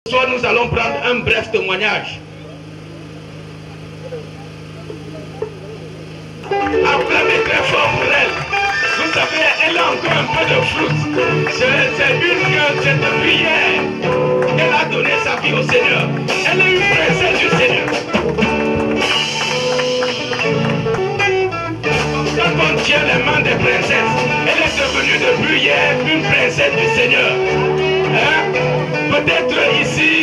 Soit nous allons prendre un bref témoignage. Acclamez très fort pour elle. Vous savez, elle a encore un peu de fruit. C'est une prière qu'elle a donné sa vie au Seigneur. Elle est une princesse du Seigneur. Quand on tient les mains des princesses, elle est devenue depuis hier une princesse du Seigneur. Hein? Peut-être ici,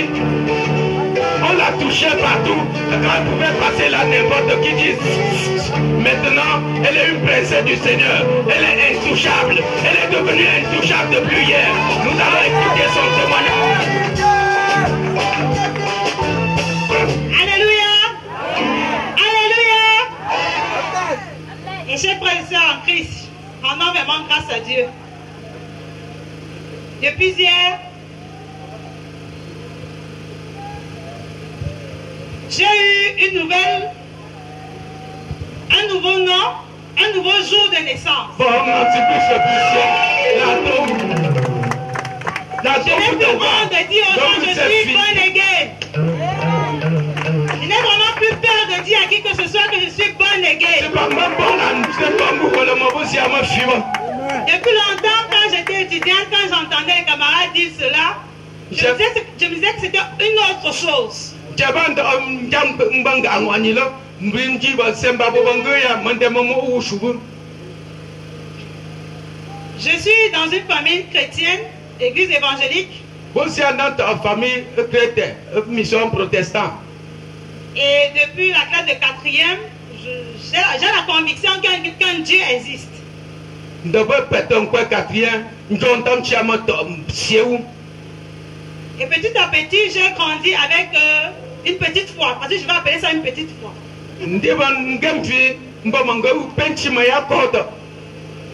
on la touchait partout. Quand elle pouvait passer là, n'importe qui dit. Maintenant, elle est une princesse du Seigneur. Elle est intouchable. Elle est devenue intouchable depuis hier. Nous allons écouter son témoignage. Alléluia. Alléluia. Et chers frères et sœurs en Christ, rendons vraiment grâce à Dieu. Depuis hier, j'ai eu une nouvelle, un nouveau nom, un nouveau jour de naissance. Je n'ai plus honte de dire aux gens que je suis born again. Je n'ai vraiment plus peur de dire à qui que ce soit que je suis born again. Depuis longtemps, quand j'étais étudiante, quand j'entendais les camarades dire cela, je me disais que c'était une autre chose. Je suis dans une famille chrétienne, église évangélique. Famille chrétienne, mission protestante. Et depuis la classe de 4e, j'ai la conviction qu'un Dieu existe. Et petit à petit, j'ai grandi avec une petite foi. Parce que je vais appeler ça une petite foi.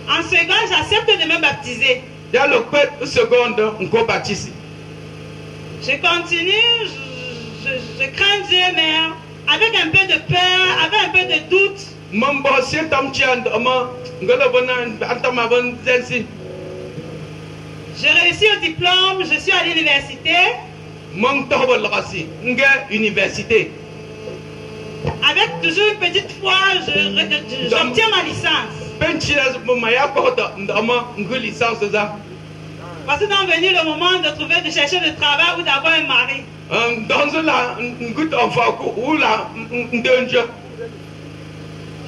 En seconde, j'accepte de me baptiser. Je continue, je crains Dieu, mais avec un peu de peur, avec un peu de doute. J'ai réussi au diplôme, je suis à l'université. Avec toujours une petite foi, j'obtiens ma licence. Parce que c'est venu le moment de chercher le travail ou d'avoir un mari.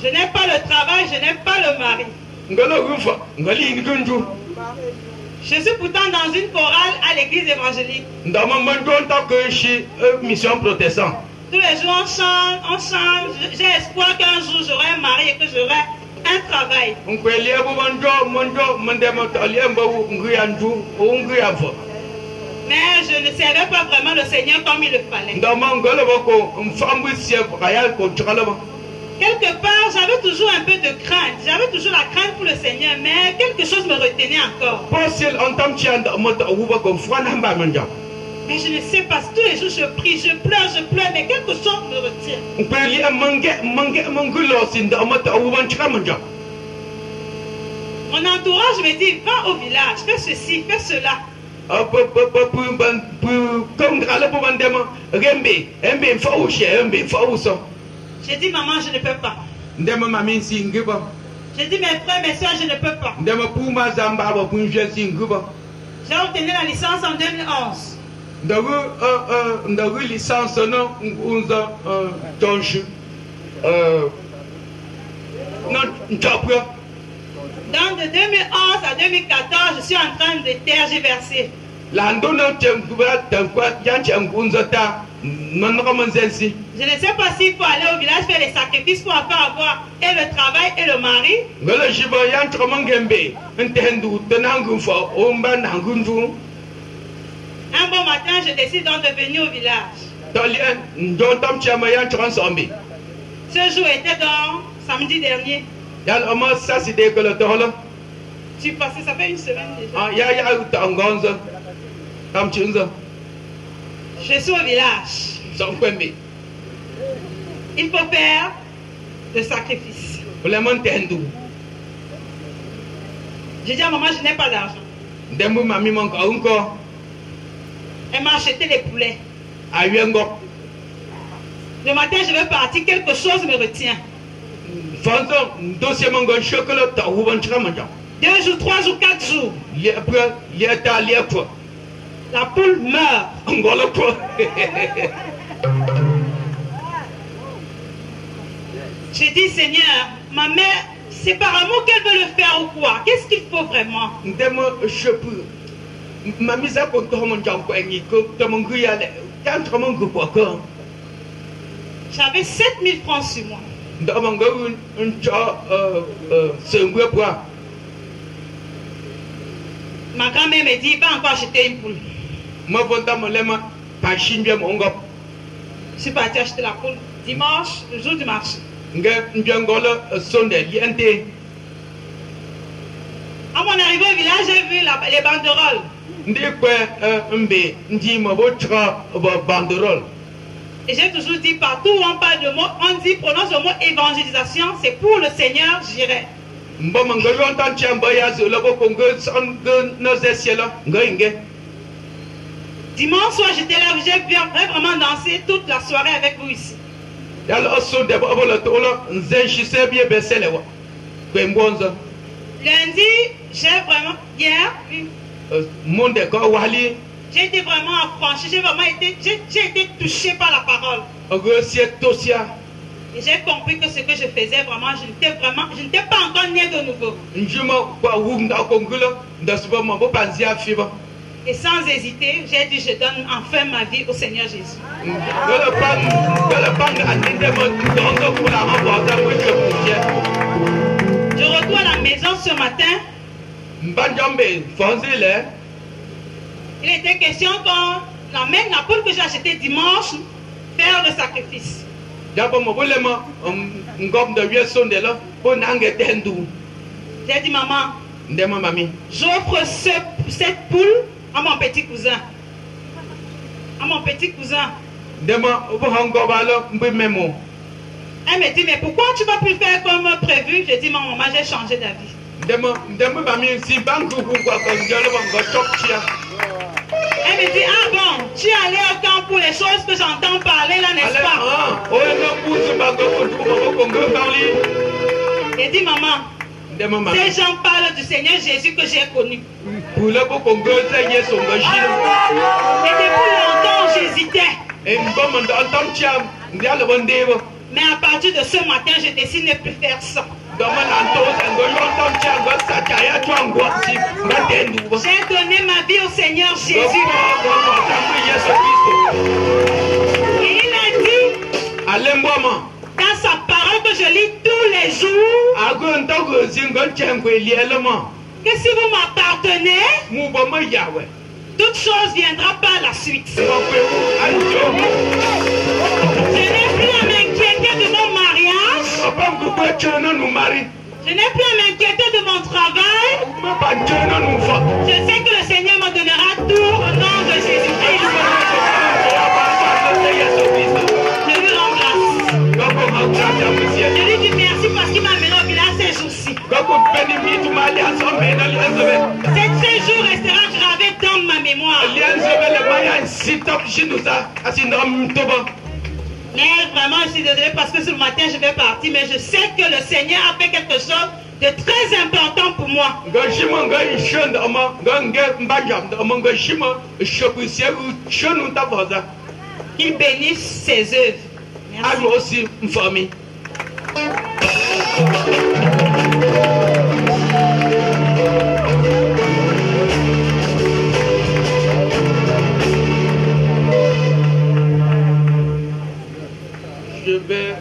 Je n'ai pas le travail, je n'ai pas le mari. Je suis pourtant dans une chorale à l'église évangélique. Mission protestante. Tous les jours on chante. J'ai espoir qu'un jour j'aurai un mari et que j'aurai un travail. Mais je ne servais pas vraiment le Seigneur comme il le fallait. Quelque part, j'avais toujours un peu de crainte. J'avais toujours la crainte pour le Seigneur, mais quelque chose me retenait encore. Mais je ne sais pas, tous les jours je prie, je pleure, mais quelque chose me retient. Mon entourage me dit, va au village, fais ceci, fais cela. J'ai dit, maman, je ne peux pas. J'ai dit, mes frères, mes soeurs, je ne peux pas. J'ai obtenu la licence en 2011. Donc de 2011 à 2014, je suis en train de tergiverser. Je ne sais pas s'il faut aller au village faire les sacrifices pour avoir et le travail et le mari. Un bon matin, je décide donc de venir au village. Ce jour était donc samedi dernier. Tu passais, ça fait une semaine déjà. Je suis au village. Il faut faire le sacrifice. J'ai dit à maman, je n'ai pas d'argent. Elle m'a acheté des poulets. Ayuengo. Le matin, je vais partir, quelque chose me retient. 2 jours, 3 jours, 4 jours. La poule meurt. J'ai dit, Seigneur, ma mère, c'est par amour qu'elle veut le faire ou quoi? Qu'est-ce qu'il faut vraiment? J'avais 7000 francs sur moi. Ma grand-mère me dit, va encore acheter une poule. Je suis parti acheter la poule dimanche, le jour du marché. À mon arrivée au village, j'ai vu les banderoles. Et j'ai toujours dit, partout où on parle de mots, on dit, prononce le mot évangélisation, c'est pour le Seigneur, j'irai. Dimanche soir, j'étais là, j'ai vraiment dansé toute la soirée avec vous ici. Lundi, j'ai vraiment, hier, j'ai été vraiment affranchi, j'ai été touché par la parole. Et j'ai compris que ce que je faisais vraiment, je n'étais pas encore né de nouveau. Et sans hésiter, j'ai dit, je donne enfin ma vie au Seigneur Jésus. Je retourne à la maison ce matin. Il était question qu'on amène la poule que j'ai achetée dimanche, faire le sacrifice. J'ai dit, maman, j'offre cette poule à mon petit cousin. À mon petit cousin. Elle me dit, mais pourquoi tu ne vas plus faire comme prévu? J'ai dit, maman, j'ai changé d'avis. Elle me dit, ah bon, tu es allé au camp pour les choses que j'entends parler là, n'est-ce pas? J'ai dit, maman, ces gens parlent du Seigneur Jésus que j'ai connu. Et depuis longtemps, j'hésitais. Mais à partir de ce matin, je décide de ne plus faire ça. J'ai donné ma vie au Seigneur Jésus. Et il a dit dans sa parole que je lis tous les jours que si vous m'appartenez, toute chose viendra par la suite. Je n'ai plus à m'inquiéter de mon mariage. Je n'ai plus à m'inquiéter de mon travail. Je sais que le Seigneur me donnera tout au nom de Jésus-Christ. Je lui rends grâce. Je lui dis merci parce qu'il m'a amené au village ces jours-ci. Ces jours restera gravé dans ma mémoire. Mais vraiment, je suis désolée parce que ce matin, je vais partir. Mais je sais que le Seigneur a fait quelque chose de très important pour moi. Qu'il bénisse ses œuvres. Merci. Je vais,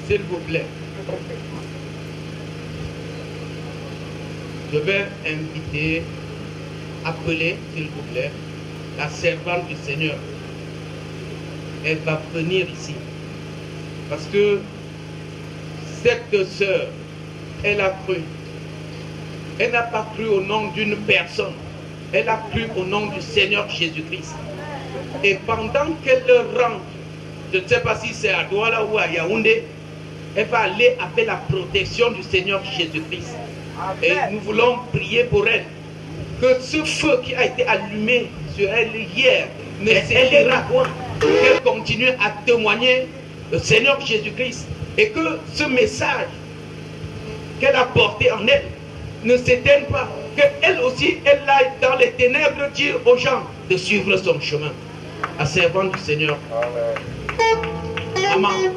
s'il vous plaît, je vais inviter, appeler, s'il vous plaît, la servante du Seigneur. Elle va venir ici. Parce que cette sœur, elle a cru. Elle n'a pas cru au nom d'une personne. Elle a cru au nom du Seigneur Jésus-Christ. Et pendant qu'elle rentre, je ne sais pas si c'est à Douala ou à Yaoundé, elle va aller avec la protection du Seigneur Jésus-Christ. Et nous voulons prier pour elle. Que ce feu qui a été allumé sur elle hier. Mais elle ira quoi? Qu'elle continue à témoigner le Seigneur Jésus-Christ et que ce message qu'elle a porté en elle ne s'éteigne pas. Qu'elle aussi, elle aille dans les ténèbres dire aux gens de suivre son chemin. À servante du Seigneur. Amen. Amen.